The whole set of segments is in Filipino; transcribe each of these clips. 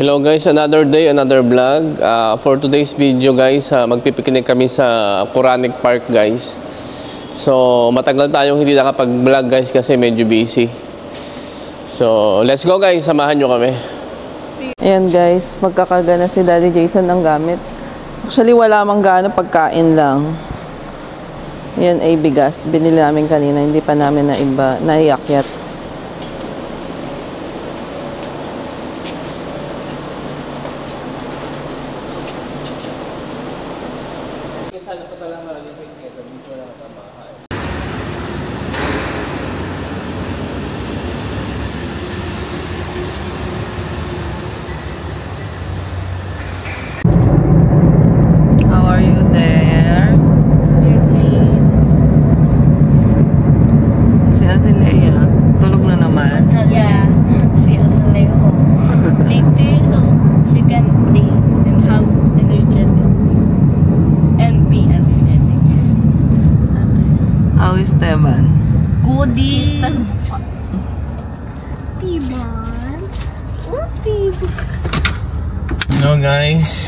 Hello guys, another day, another vlog. For today's video guys, magpipiknik kami sa Quranic Park guys. So matagal tayong hindi nakapag-vlog guys kasi medyo busy. So let's go guys, samahan nyo kami. Ayan guys, magkakarga na si Daddy Jason ng gamit. Actually wala mang gaano, pagkain lang. Yan ay bigas, binili namin kanina, hindi pa namin naiakyat. No guys,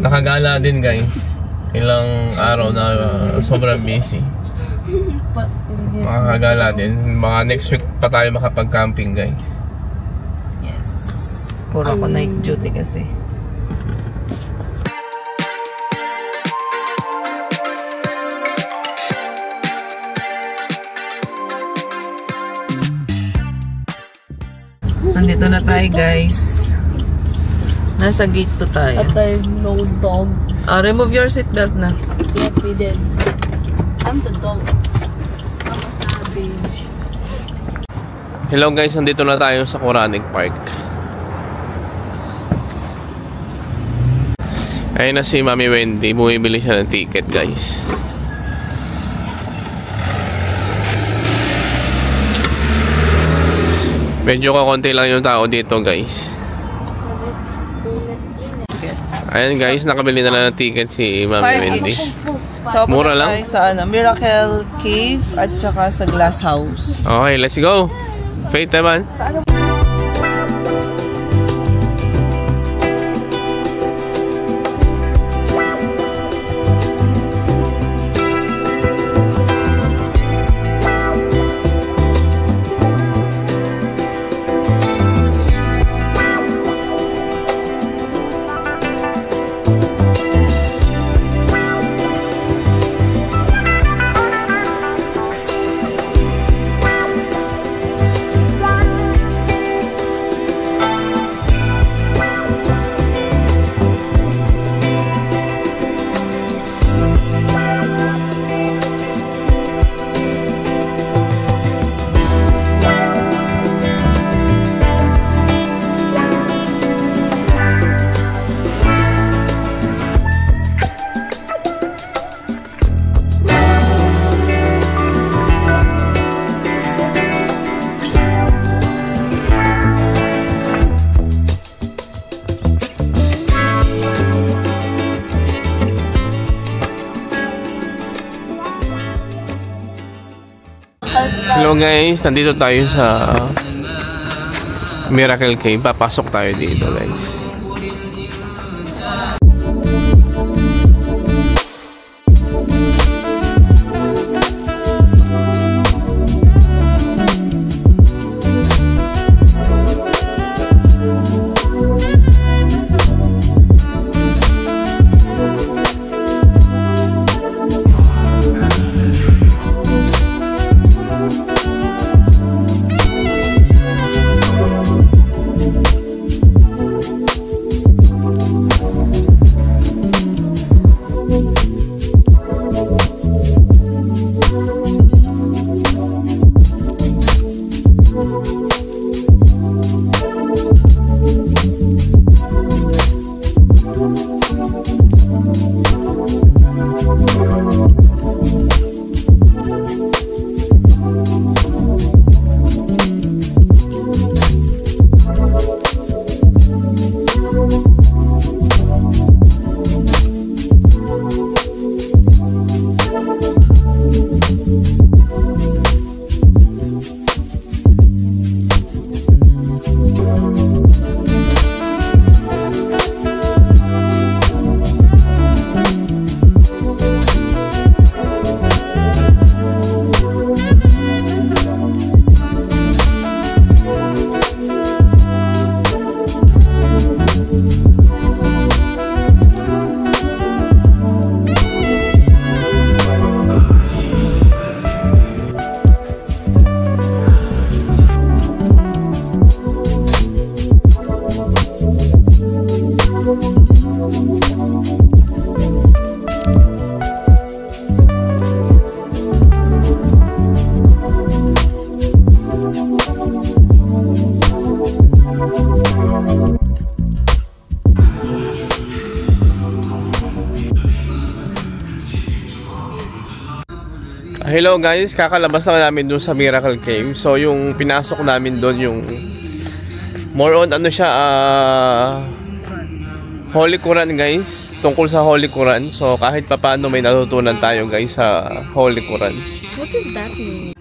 nakagala din guys. Ilang araw na sobrang busy. Makakagala din. Mga next week pa tayo makapag-camping guys. Yes, puro ako night duty kasi. Nandito na tayo guys. Nasa gate to tayo. At no dog. Remove your seatbelt na. Yep, we did. I'm the dog. I'm a savage. Hello guys, nandito na tayo sa Quranic Park. Ayun na si Mami Wendy, bumibili siya ng ticket guys. Medyo kakonti lang yung tao dito guys. Ayan guys, nakabili na lang ng ticket si Mami Wendy. So, mura lang. Tayo sa Miracle Cave at saka sa Glass House. Okay, let's go. Wait naman. Hello guys, nandito tayo sa Miracle Cave. Papasok tayo dito guys. Hello guys, kakalabas na namin dun sa Miracle Cave. So yung pinasok namin dun yung more on ano siya, Holy Quran guys. Tungkol sa Holy Quran. So kahit papaano may natutunan tayo guys sa Holy Quran. What does that mean?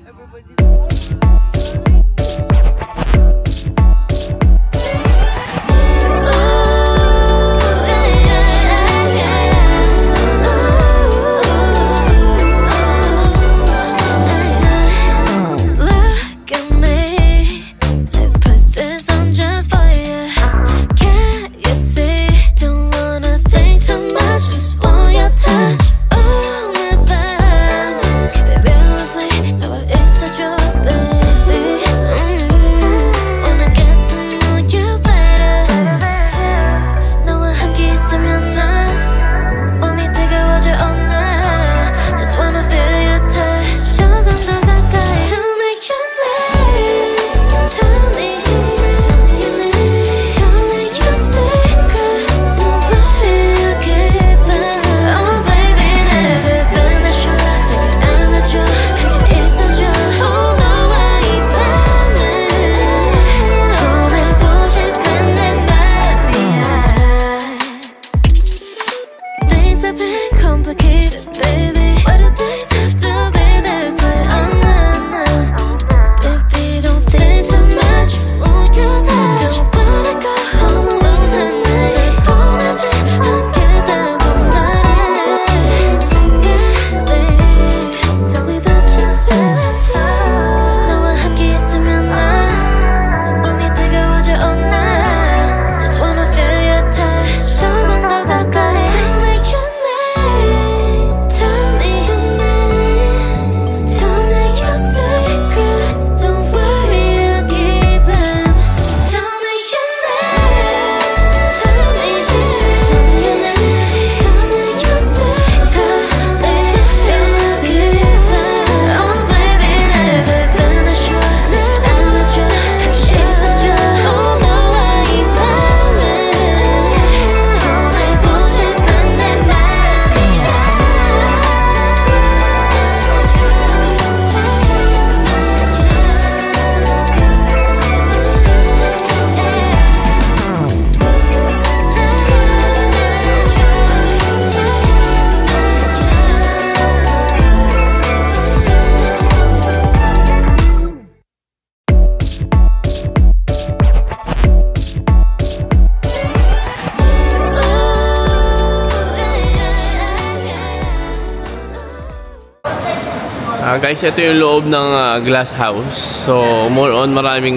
Guys, ito yung loob ng glass house. So, more on maraming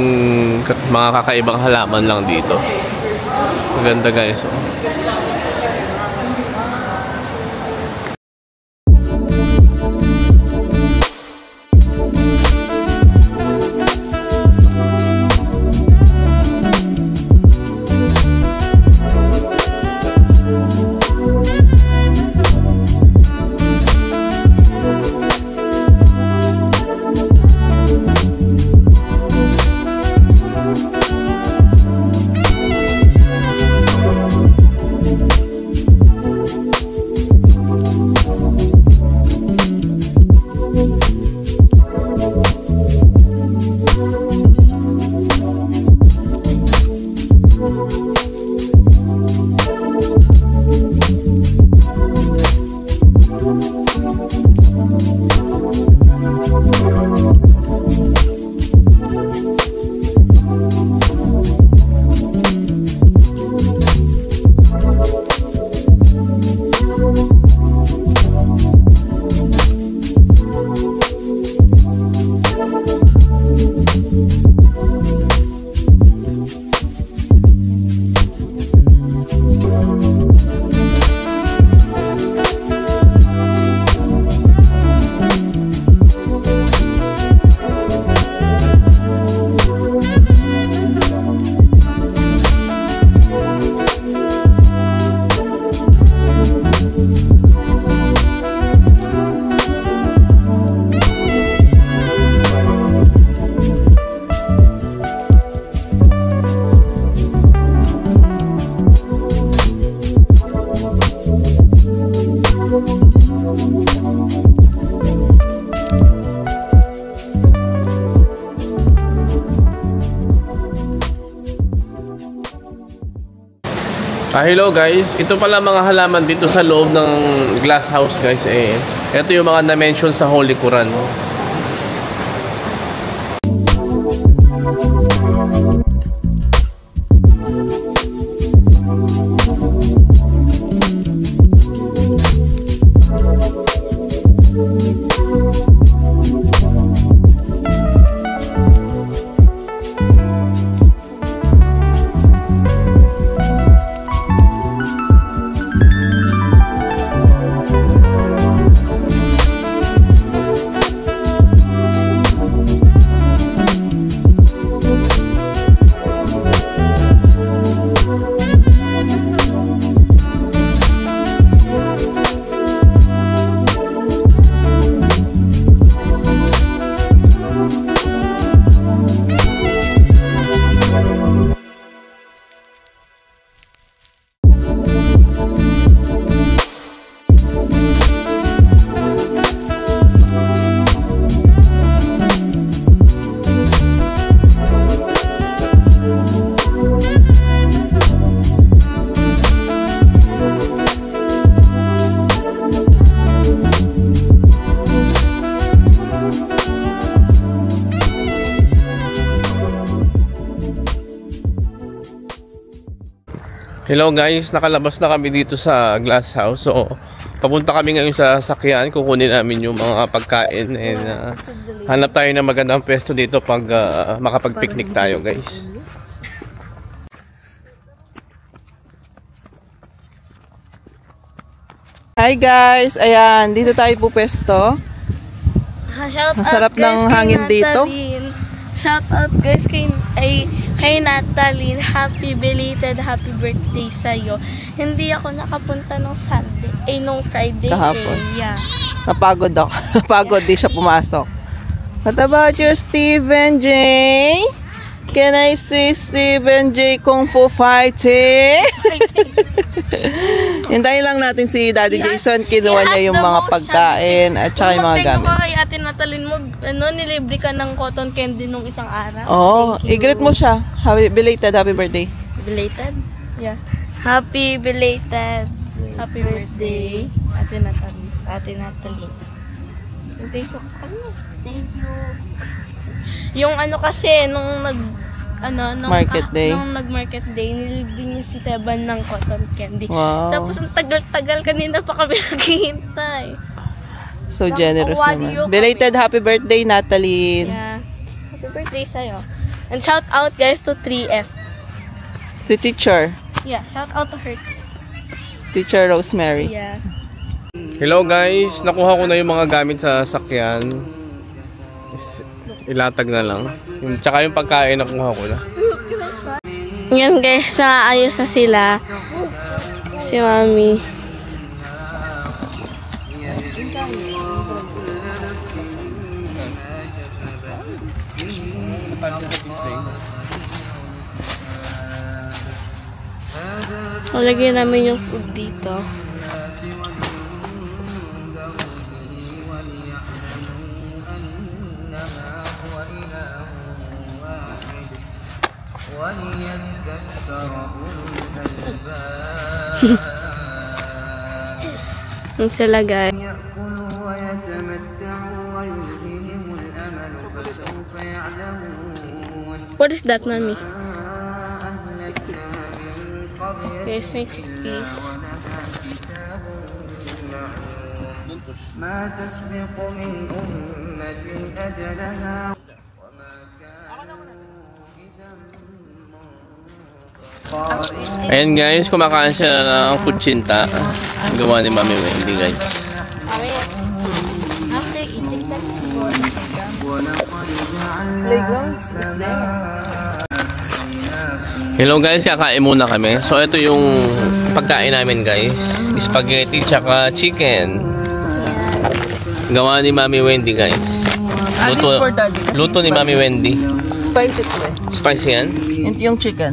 mga kakaibang halaman lang dito. Maganda guys. Hello guys, ito pala mga halaman dito sa loob ng glass house guys. Ito yung mga na-mention sa Holy Quran. Hello guys, nakalabas na kami dito sa glass house. So, papunta kami ngayon sa sakyan. Kukunin namin yung mga pagkain. And hanap tayo ng magandang pwesto dito pag makapag-picnic tayo guys. Hi guys, ayan, dito tayo po pwesto. Shout Masarap out, guys, ng kay hangin dito. Natalie. Shout out guys kay Natalie. Happy belated happy birthday sa'yo. Hindi ako nakapunta nung Sunday, nung Friday. Kahapon. Yeah. Napagod ako. Napagod, di siya pumasok. What about you, Stephen J? Can I see Stephen J Kung Fu fighting? Hintayin lang natin si Daddy Jason. Kinuha niya yung mga pagkain at saka yung mga gamit. Kung kay Ate Natalie mo, nilibre ka ng cotton candy nung isang araw. Oo, i-greet mo siya. Belated happy birthday. Belated? Yeah. Happy belated happy birthday, Ate Natalie. Ate Natalie. Hintay ko sa kanya. Thank you. Yung ano kasi, nung Market day. Nung nag-market day, nilibre niya si Teban ng cotton candy. Wow. Tapos ang tagal-tagal kanina pa kami naghihintay. So generous Awadi naman. Belated happy birthday, Natalie. Yeah. Happy birthday sa'yo. And shout out guys to 3F. Si teacher. Yeah, shout out to her. Teacher Rosemary. Yeah. Hello guys, nakuha ko na yung mga gamit sa sakyan. Ilatag na lang. Tsaka yung pagkain nakuha ko na. Yan guys, ayos na sila. Si Mami. Lagyan namin yung food dito. Yan sila guys. What is that, Mami? Guys, may chickpeas. Ayan guys, kumakain siya ng kutsinta. Gawa ni Mami Wendy guys. Mami, after eating that Playground is there. Hello guys, kakain muna kami. So ito yung pagkain namin guys. Spaghetti tsaka chicken. Gawa ni Mami Wendy guys. Luto ni Mami Wendy. Spicy ito eh. Spicy yan? Yung chicken.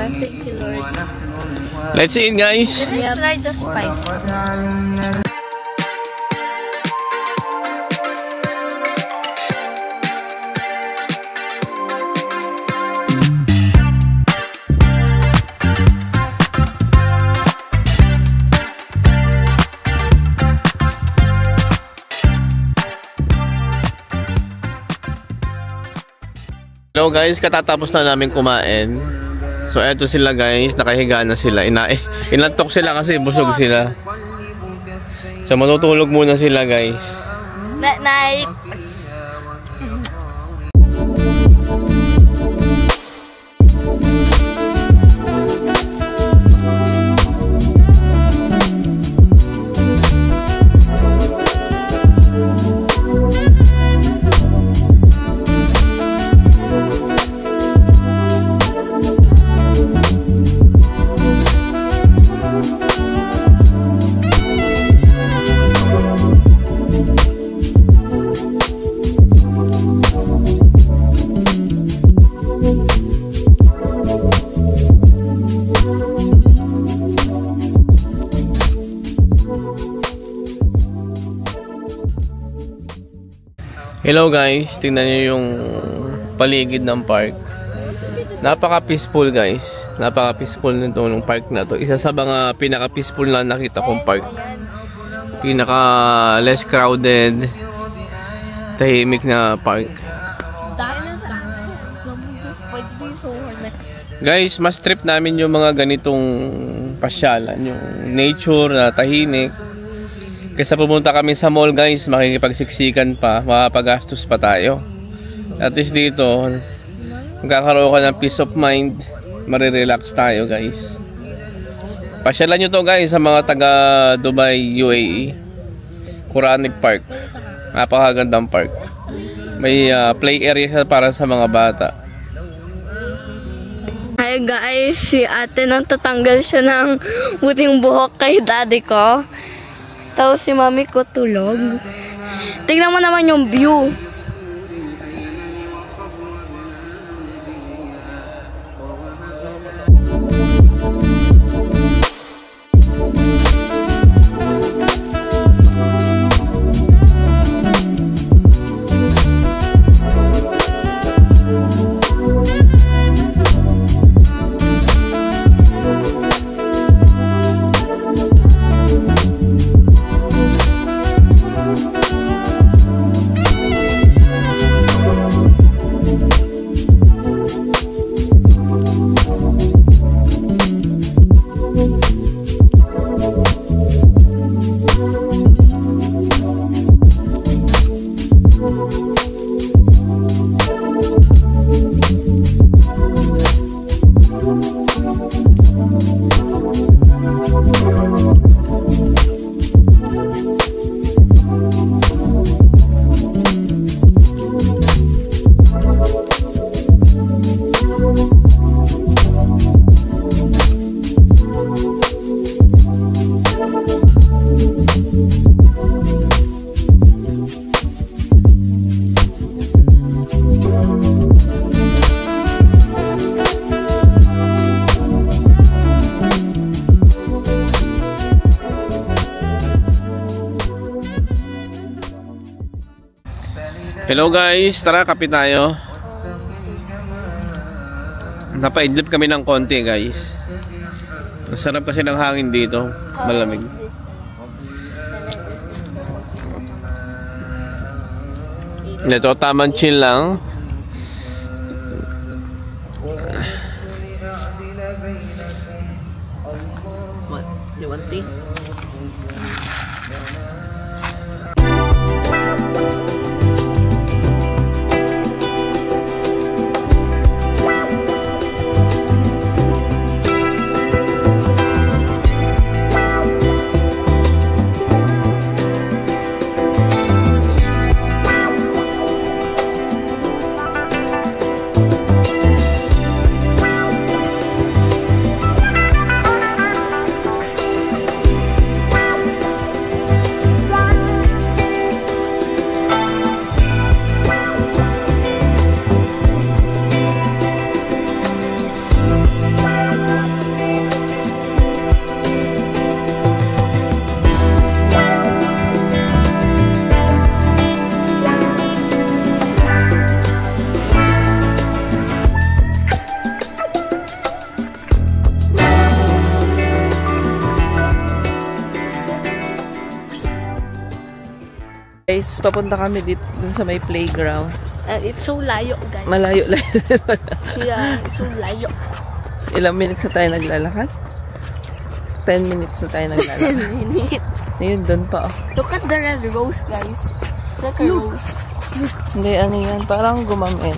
Thank you, Lord. Let's eat guys. Let's try the spice. Hello guys, katatapos na namin kumain. So eto sila guys, nakahiga na sila. Inantok sila kasi busog sila. So matutulog muna sila guys. Night. Hello guys, tingnan nyo yung paligid ng park. Napaka-peaceful guys. Napaka-peaceful nito ng park na to. Isa sa mga pinaka-peaceful na nakita kong park. Pinaka-less crowded, tahimik na park. Guys, mas trip namin yung mga ganitong pasyalan. Yung nature na tahimik. Kaysa pumunta kami sa mall guys, makikipagsiksikan pa, makapagastos pa tayo. At least dito, magkakaroon ka ng peace of mind, marirelax tayo guys. Pasyalan nyo to guys sa mga taga Dubai, UAE. Quranic Park. Napakagandang park. May play area para sa mga bata. Hi guys, si ate nang tatanggal siya ng buting buhok kay daddy ko. Tapos si mami ko tulog. Tingnan mo naman yung view. Hello guys, tara kape tayo. Napaidlip kami ng konti guys. Masarap kasi ng hangin dito, malamig. Ito, tamang chill lang. What? You want tea? Guys, papunta kami dito dun sa may playground. And it's so layo, guys. Malayo-layo. Yeah, it's so layo. Ilang minutes na tayo naglalakad? 10 minutes na tayo naglalakad. Ayun, doon pa. Look at the red rose, guys. It's like a rose. Hindi, ano yan? Parang gumamen.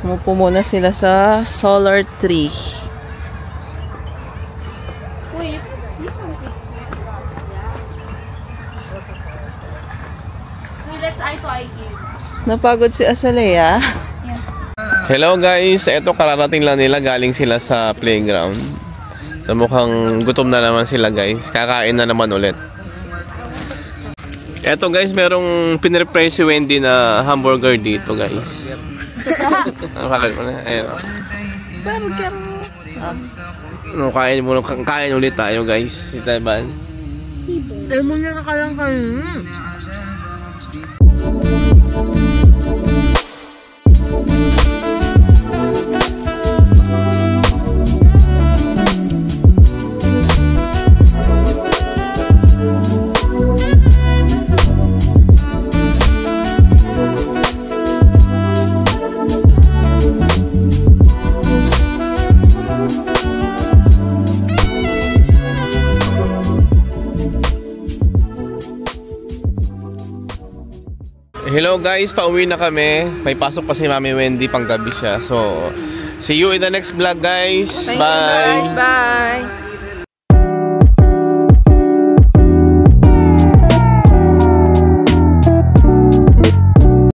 Umupo muna sila sa solar tree. Wait, you can see something. Wait, let's eye to eye here. Napagod si Azalea. Hello guys, eto kararating lang nila, galing sila sa playground. So mukhang gutom na naman sila guys, kakain na naman ulit. Eto guys, merong pinrepare si Wendy na hamburger dito guys. Bakit mo na? Ayun. Burger. No, kain ulit tayo guys. Si Taiban. Mo niya kakalang kayo. Hello guys, pauwi na kami. May pasok pa si Mami Wendy, panggabi siya. So, see you in the next vlog guys. Thank Bye! you guys. Bye!